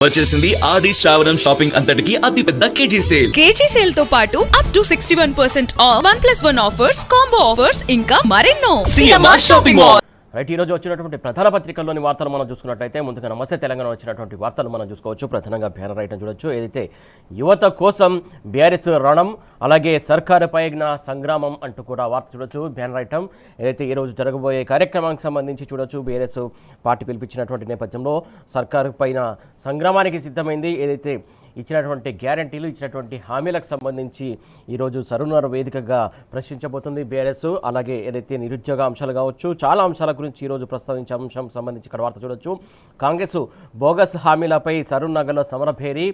వచ్చేసింది ఆది శ్రావణం షాపింగ్ అంతటికి అతిపెద్ద కేజీ సేల్ తో పాటు up to 61% of 1+1 offers, combo offers ఇంకా మరెన్నో. CMR shopping mall. రైట్, ఈరోజు వచ్చినటువంటి ప్రధాన పత్రికల్లోని వార్తలు మనం చూసుకున్నట్లయితే ముందుగా నమస్తే తెలంగాణ వచ్చినటువంటి వార్తలు మనం చూసుకోవచ్చు. ప్రధానంగా బ్యానర్ ఐటమ్ చూడొచ్చు. ఏదైతే యువత కోసం బీఆర్ఎస్ రణం, అలాగే సర్కారు పైన సంగ్రామం అంటూ కూడా వార్త చూడొచ్చు. బ్యానర్ ఐటమ్ ఏదైతే ఈరోజు జరగబోయే కార్యక్రమానికి సంబంధించి చూడొచ్చు. బీఆర్ఎస్ పార్టీ పిలిపించినటువంటి నేపథ్యంలో సర్కారు పైన సంగ్రామానికి సిద్ధమైంది. ఏదైతే ఇచ్చినటువంటి గ్యారంటీలు, ఇచ్చినటువంటి హామీలకు సంబంధించి ఈరోజు సరునర్ వేదికగా ప్రశ్నించబోతుంది బీఆర్ఎస్. అలాగే ఏదైతే నిరుద్యోగ అంశాలు కావచ్చు, చాలా అంశాల గురించి ఈరోజు ప్రస్తావించే అంశం సంబంధించి ఇక్కడ వార్త చూడొచ్చు. కాంగ్రెస్ బోగస్ హామీలపై సరునగర్లో సమరభేరి,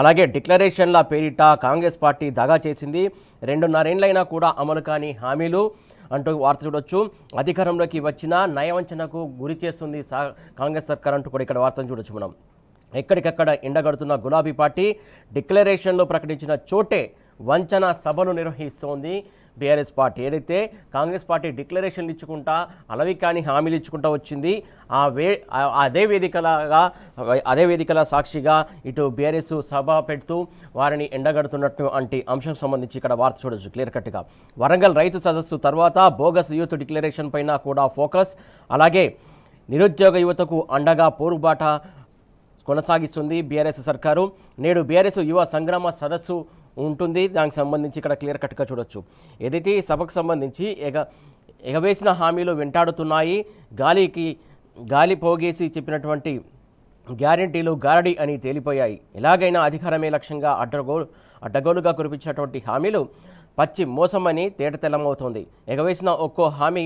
అలాగే డిక్లరేషన్ల పేరిట కాంగ్రెస్ పార్టీ దగా చేసింది, 2.5 ఏళ్లైనా కూడా అమలు కాని హామీలు అంటూ వార్త చూడొచ్చు. అధికారంలోకి వచ్చిన నయవంచనకు గురి చేస్తుంది కాంగ్రెస్ సర్కార్ అంటూ కూడా ఇక్కడ వార్తను చూడొచ్చు. మనం ఎక్కడికక్కడ ఎండగడుతున్న గులాబీ పార్టీ డిక్లరేషన్లో ప్రకటించిన చోటే వంచన సభలు నిర్వహిస్తోంది బీఆర్ఎస్ పార్టీ. ఏదైతే కాంగ్రెస్ పార్టీ డిక్లరేషన్లు ఇచ్చుకుంటా, అలవి కానీ హామీలు ఇచ్చుకుంటా వచ్చింది, అదే వేదికల సాక్షిగా ఇటు బీఆర్ఎస్ సభ పెడుతూ వారిని ఎండగడుతున్నట్టు అంటే అంశం సంబంధించి ఇక్కడ వార్త చూడొచ్చు క్లియర్ కట్గా. వరంగల్ రైతు సదస్సు తర్వాత బోగస్ యూత్ డిక్లరేషన్ పైన కూడా ఫోకస్, అలాగే నిరుద్యోగ యువతకు అండగా పోరుబాట కొనసాగిస్తుంది బీఆర్ఎస్ సర్కారు. నేడు బీఆర్ఎస్ యువ సంగ్రామ సదస్సు ఉంటుంది. దానికి సంబంధించి ఇక్కడ క్లియర్ కట్గా చూడొచ్చు. ఏదైతే ఈ సభకు సంబంధించి ఎగవేసిన హామీలు వెంటాడుతున్నాయి, గాలి పోగేసి చెప్పినటువంటి గ్యారంటీలు గారడి అని తేలిపోయాయి. ఎలాగైనా అధికారమే లక్ష్యంగా అడ్డగోలుగా కురిపించినటువంటి హామీలు పచ్చి మోసమని తేటతెల్లమవుతోంది. ఎగవేసిన ఒక్కో హామీ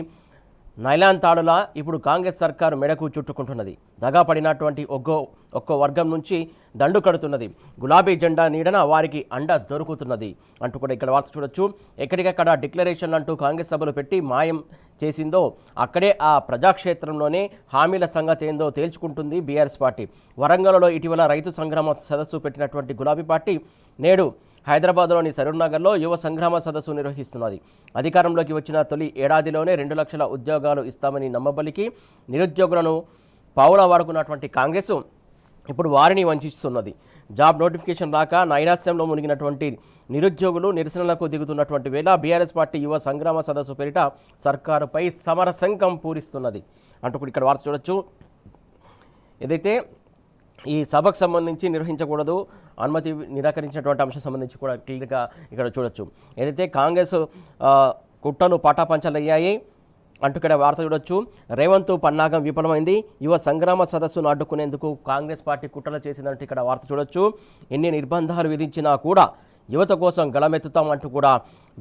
నైలాన్ తాడులా ఇప్పుడు కాంగ్రెస్ సర్కారు మెడకు చుట్టుకుంటున్నది. దగా పడినటువంటి ఒక్కో వర్గం నుంచి దండు కడుతున్నది. గులాబీ జెండా నీడన వారికి అండ దొరుకుతున్నది అంటూ కూడా ఇక్కడ వార్త చూడొచ్చు. ఎక్కడికక్కడ డిక్లరేషన్లు అంటూ కాంగ్రెస్ సభలు పెట్టి మాయం చేసిందో అక్కడే ఆ ప్రజాక్షేత్రంలోనే హామీల సంగతి ఏందో తేల్చుకుంటుంది బీఆర్ఎస్ పార్టీ. వరంగల్లో ఇటీవల రైతు సంగ్రామ సదస్సు పెట్టినటువంటి గులాబీ పార్టీ నేడు హైదరాబాద్లోని సరూర్నగర్లో యువ సంగ్రామ సదస్సు నిర్వహిస్తున్నది. అధికారంలోకి వచ్చిన తొలి ఏడాదిలోనే 2 లక్షల ఉద్యోగాలు ఇస్తామని నమ్మబలికి నిరుద్యోగులను పావులా వాడుకున్నటువంటి కాంగ్రెస్ ఇప్పుడు వారిని వంచిస్తున్నది. జాబ్ నోటిఫికేషన్ రాక నైరాశ్యంలో మునిగినటువంటి నిరుద్యోగులు నిరసనలకు దిగుతున్నటువంటి వేళ బీఆర్ఎస్ పార్టీ యువ సంగ్రామ సదస్సు పేరిట సర్కారుపై సమరశంఖం పూరిస్తున్నది అంటూ కూడా ఇక్కడ వార్త చూడొచ్చు. ఏదైతే ఈ సభకు సంబంధించి నిర్వహించకూడదు, అనుమతి నిరాకరించినటువంటి అంశం సంబంధించి కూడా క్లియర్గా ఇక్కడ చూడొచ్చు. ఏదైతే కాంగ్రెస్ కుట్రలు పటాపంచలయ్యాయి అంటూ ఇక్కడ వార్త చూడొచ్చు. రేవంత్ పన్నాగం విఫలమైంది, యువ సంగ్రామ సదస్సును అడ్డుకునేందుకు కాంగ్రెస్ పార్టీ కుట్రలు చేసిందంటూ ఇక్కడ వార్త చూడొచ్చు. ఎన్ని నిర్బంధాలు విధించినా కూడా యువత కోసం గళమెత్తుతామంటూ కూడా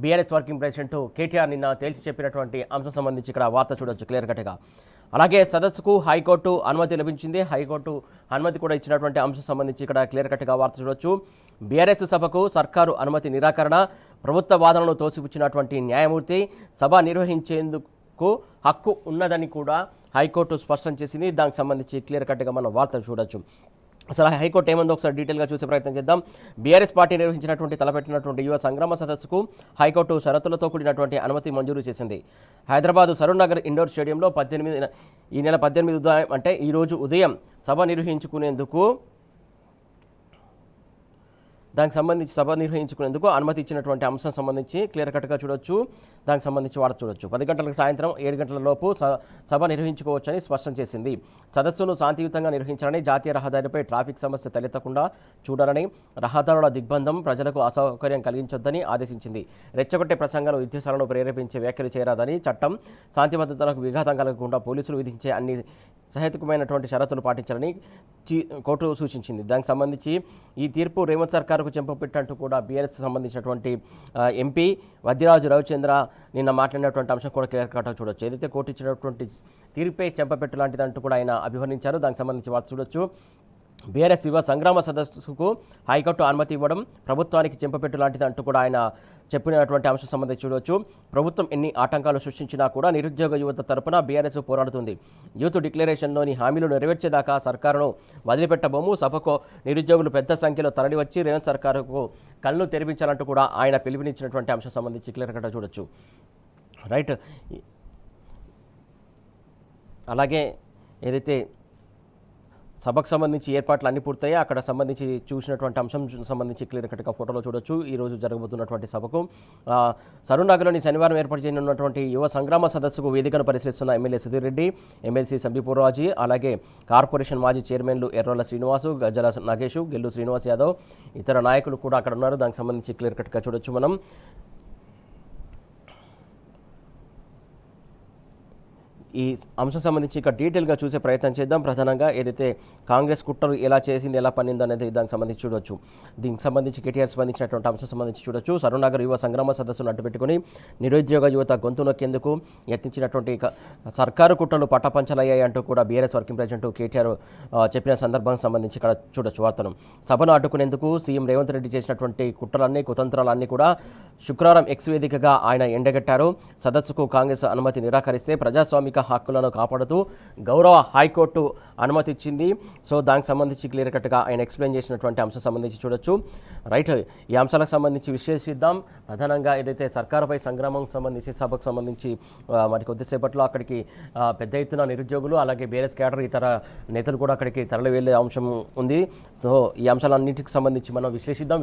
బీఆర్ఎస్ వర్కింగ్ ప్రెసిడెంట్ కేటీఆర్ నిన్న తేల్చి చెప్పినటువంటి అంశం సంబంధించి ఇక్కడ వార్త చూడొచ్చు క్లియర్ కట్గా. అలాగే సదస్సుకు హైకోర్టు అనుమతి లభించింది. హైకోర్టు అనుమతి కూడా ఇచ్చినటువంటి అంశం సంబంధించి ఇక్కడ క్లియర్ కట్గా వార్త చూడొచ్చు. బీఆర్ఎస్ సభకు సర్కారు అనుమతి నిరాకరణ, ప్రభుత్వ వాదనను తోసిపుచ్చినటువంటి న్యాయమూర్తి సభ నిర్వహించేందుకు హక్కు ఉన్నదని కూడా హైకోర్టు స్పష్టం చేసింది. దానికి సంబంధించి క్లియర్ కట్గా మనం వార్తలు చూడొచ్చు. అసలు హైకోర్టు ఏమందో ఒకసారి డీటెయిల్గా చూసే ప్రయత్నం చేద్దాం. బీఆర్ఎస్ పార్టీ నిర్వహించినటువంటి తలపెట్టినటువంటి యువ సంగ్రామ సదస్సుకు హైకోర్టు షరతులతో కూడినటువంటి అనుమతి మంజూరు చేసింది. హైదరాబాద్ సరూర్నగర్ ఇండోర్ స్టేడియంలో ఈ నెల 18 ఉదయం అంటే ఈరోజు ఉదయం సభ నిర్వహించుకునేందుకు అనుమతి ఇచ్చినటువంటి అంశం సంబంధించి క్లియర్ కట్గా చూడొచ్చు. దానికి సంబంధించి వార్త చూడొచ్చు. 10 గంటలకు సాయంత్రం 7 గంటల లోపు సభ నిర్వహించుకోవచ్చని స్పష్టం చేసింది. సదస్సును శాంతియుతంగా నిర్వహించాలని, జాతీయ రహదారిపై ట్రాఫిక్ సమస్య తలెత్తకుండా చూడాలని, రహదారుల దిగ్బంధం ప్రజలకు అసౌకర్యం కలిగించొద్దని ఆదేశించింది. రెచ్చగొట్టే ప్రసంగాలు, విద్వేషాలను ప్రేరేపించే వ్యాఖ్యలు చేయరాదని, చట్టం శాంతి భద్రతలకు విఘాతం కలగకుండా పోలీసులు విధించే అన్ని సహేతుకమైనటువంటి షరతులు పాటించాలని కోర్టు సూచించింది. దానికి సంబంధించి ఈ తీర్పు రేవంత్ సర్కారుకు చెంపపెట్టంటూ కూడా బీఆర్ఎస్ సంబంధించినటువంటి ఎంపీ వద్దిరాజు రవిచంద్ర నిన్న మాట్లాడినటువంటి అంశం కూడా క్లియర్ కట్గా చూడొచ్చు. ఏదైతే కోర్టు ఇచ్చినటువంటి తీర్పే చెంపపెట్టు లాంటిదంటూ కూడా ఆయన అభివర్ణించారు. దానికి సంబంధించి వార్త చూడొచ్చు. బీఆర్ఎస్ యువ సంగ్రామ సదస్సుకు హైకోర్టు అనుమతి ఇవ్వడం ప్రభుత్వానికి చెంపపెట్టు లాంటిది అంటూ కూడా ఆయన చెప్పినటువంటి అంశం సంబంధించి చూడవచ్చు. ప్రభుత్వం ఎన్ని ఆటంకాలు సృష్టించినా కూడా నిరుద్యోగ యువత తరపున బీఆర్ఎస్ పోరాడుతుంది. యూత్ డిక్లరేషన్లోని హామీలు నెరవేర్చేదాకా సర్కారును వదిలిపెట్టబోము. సభకు నిరుద్యోగులు పెద్ద సంఖ్యలో తరలివచ్చి రేవంత్ సర్కారుకు కళ్ళు తెరిపించాలంటూ కూడా ఆయన పిలుపునిచ్చినటువంటి అంశం సంబంధించి క్లియర్ కట్గా చూడొచ్చు. రైట్, అలాగే ఏదైతే సభకు సంబంధించి ఏర్పాట్లు అన్ని పూర్తయ్యాయి. అక్కడ సంబంధించి చూసినటువంటి అంశం సంబంధించి క్లియర్ కట్గా ఫోటోలో చూడొచ్చు. ఈ రోజు జరగబోతున్నటువంటి సభకు సరూర్నగర్లోని శనివారం ఏర్పాటు చేయనున్నటువంటి యువ సంగ్రామ సదస్సుకు వేదికను పరిశీలిస్తున్న ఎమ్మెల్యే సుధీర్ రెడ్డి, ఎమ్మెల్సీ సంబీపూర్రాజీ, అలాగే కార్పొరేషన్ మాజీ చైర్మన్లు ఎర్రోల శ్రీనివాసు, గజ్జల నాగేషు, గెల్లు శ్రీనివాస్ యాదవ్, ఇతర నాయకులు కూడా అక్కడ ఉన్నారు. దానికి సంబంధించి క్లియర్ కట్గా చూడొచ్చు మనం. ఈ అంశం సంబంధించి ఇక డీటెయిల్గా చూసే ప్రయత్నం చేద్దాం. ప్రధానంగా ఏదైతే కాంగ్రెస్ కుట్రలు ఎలా చేసింది, ఎలా పనింది అనేది దానికి సంబంధించి చూడొచ్చు. దీనికి సంబంధించి కేటీఆర్ సంబంధించినటువంటి అంశం సంబంధించి చూడొచ్చు. సరూర్నగర్ యువ సంగ్రామ సదస్సును అడ్డుపెట్టుకుని నిరుద్యోగ యువత గొంతు నొక్కేందుకు యత్నించినటువంటి సర్కారు కుట్రలు పట్టపంచలయ్యాయి అంటూ కూడా బీఆర్ఎస్ వర్కింగ్ ప్రెసిడెంట్ కేటీఆర్ చెప్పిన సందర్భానికి సంబంధించి ఇక్కడ చూడొచ్చు వార్తను. సభను అడ్డుకునేందుకు సీఎం రేవంత్ రెడ్డి చేసినటువంటి కుట్రలన్నీ, కుతంత్రాలన్నీ కూడా శుక్రవారం ఎక్స్ వేదికగా ఆయన ఎండగట్టారు. సదస్సుకు కాంగ్రెస్ అనుమతి నిరాకరిస్తే ప్రజాస్వామిక హక్కులను కాపాడుతూ గౌరవ హైకోర్టు అనుమతి ఇచ్చింది. సో దానికి సంబంధించి క్లియర్ కట్గా ఆయన ఎక్స్ప్లెయిన్ చేసినటువంటి అంశం సంబంధించి చూడొచ్చు. రైట్, ఈ అంశాలకు సంబంధించి విశ్లేషిద్దాం. ప్రధానంగా ఏదైతే సర్కారుపై సంగ్రామం సంబంధించి సభకు సంబంధించి మరి కొద్దిసేపట్లో అక్కడికి పెద్ద ఎత్తున నిరుద్యోగులు, అలాగే బీఆర్ఎస్ క్యాడర్, ఇతర నేతలు కూడా అక్కడికి తరలి వెళ్ళే అంశం ఉంది. సో ఈ అంశాలన్నింటికి సంబంధించి మనం విశ్లేషిద్దాం.